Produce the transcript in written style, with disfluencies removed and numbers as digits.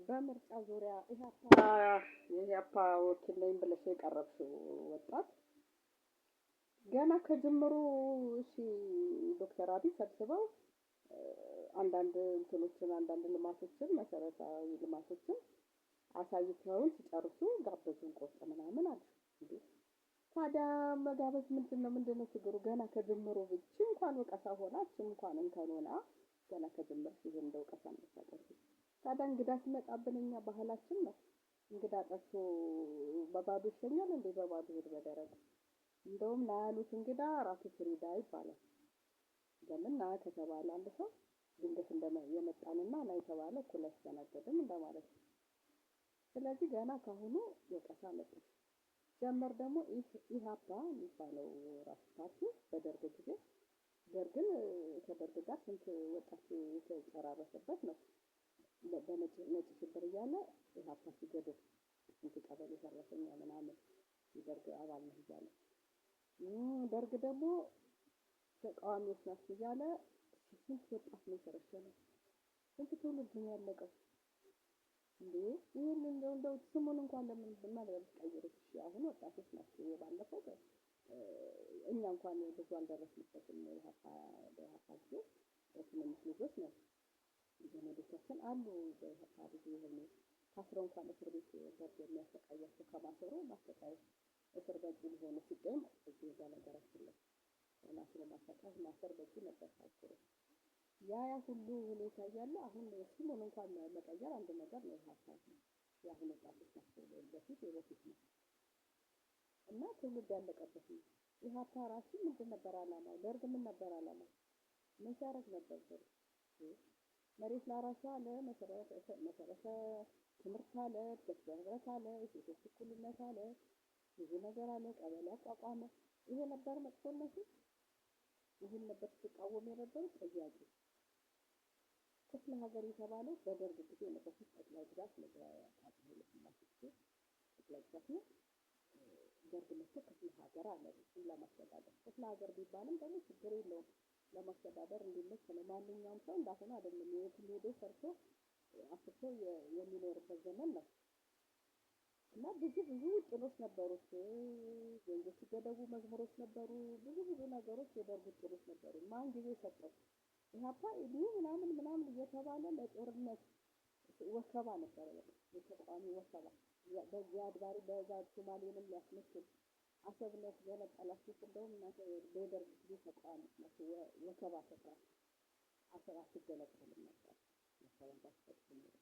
በምርጫ ዙሪያ የኢህአፓ ወኪል ነኝ ብለሽ የቀረብሽው ወጣት ገና ከጅምሩ እሺ ዶክተር አብይ ሰብስበው አንዳንድ እንትኖችን አንዳንድ ልማቶችን መሰረታዊ ልማቶችን አሳይተውን ሲጨርሱ ጋበዙን ቆርጥ ምናምን አለ እንዴ ታዲያ መጋበዝ ምንድነው ችግሩ? ገና ከጅምሩ ብቻ እንኳን ወቀሳ ሆና እንኳን እንከን ሆና ገና ከጅምሩ ይሄን እንደው ወቀሳ መሰቀል ታዲያ እንግዳ ሲመጣብን እኛ ባህላችን ነው እንግዳ ጠርቶ በባዶ ይሸኛል እንዴ በባዶ ሄድ በደረቅ እንደውም ና ያሉት እንግዳ ራሱ ፍሪዳ ይባላል ለምን ና ከተባለ አንድ ሰው ድንገት የመጣንና ና የተባለ እኩል አስተናገድም እንደማለት ነው። ስለዚህ ገና ካሁኑ ወቀሳ መጣ ጀመር ደግሞ ኢህአፓ የሚባለው ራሱ ፓርቲ በደርግ ጊዜ ደርግን ከደርግ ጋር ስንት ወጣት የተጨራረሰበት ነው። ነጭ ሽብር እያለ ኢህአፓ ሲገድል ስንት ቀበሌ ሰራተኛ ምናምን ደርግ አባል ነው እያለ ደርግ ደግሞ ተቃዋሚዎች ናቸው እያለ ስንት ወጣት ነው የሰረሸነው ስንት ትውልድ ነው ያለቀው እንዴ ይሄን እንደው ስሙን እንኳን ለምን ማለት ቀይሩት እሺ አሁን ወጣቶች ናቸው የባለፈው እኛ እንኳን ብዙ አልደረስንበትም ኢህአፓ ጊዜ ትንንሽ ልጆች ነው ዘመዶቻችን አሉ በኢህአፓ ጊዜ የሆኑ ታስረው እንኳን እስር ቤት ደርግ የሚያሰቃያቸው ከማሰሩ ማሰቃየት እስር ቤት ሊሆኑ ሲገኝ እዚህ ጋር ነገራችን ላይ ማስሮ ማሰር በቂ ነበር ታስሮ ያ ሁሉ ሁኔታ እያለ አሁን ስሙን እንኳን መቀየር አንድ ነገር ነው ሀሳብ ነው ያሁን ወጣቶች ናቸው በፊት ነው እና ትውልድ ያለቀበት ነው ኢህአፓ ራሱ ምንድን ነበር ዓላማው ደርግ ምን ነበር ዓላማው ምን ሲያደርግ ነበር መሬት ላራሹ አለ መሰረተ ትምህርት አለ በትምህርት አለ የሴቶች እኩልነት አለ ብዙ ነገር አለ ቀበሌ አቋቋመ ይሄ ነበር መጥፎነቱ ይሄን ነበር ተቃወሞ የነበረው ጥያቄ ክፍለ ሀገር የተባለው በደርግ ጊዜ ነው በፊት ጠቅላይ ግዛት ለታጠለ ጠቅላይ ግዛት ነው ደርግ መጥቶ ክፍለ ሀገር አለ ለማስተዳደር ክፍለ ሀገር ቢባልም ደግሞ ችግር የለውም ለማስተዳደር እንዲመች ነው ማንኛውም ሰው እንዳሁን አይደለም የትም ሄዶ ሰርቶ አፍቶ የሚኖርበት ዘመን ነው እና ብዙ ጥሎች ነበሩት ወንጀል ገደቡ መዝሙሮች ነበሩ ብዙ ነገሮች የደርጉ ጥሎች ነበሩ ማን ጊዜ ሰጠው ኢህአፓ ምናምን እየተባለ ለጦርነት ወከባ ነበር የተቋሚ ወከባ በዚያ አድባሪ በዛት ሶማሌንም ያስመስል አሰብነት ገለጣላችሁ እንደውም እናንተ በደርግ ጊዜ ተቋም ወከባ ተቋም አሰራት ገለጣልን ነበር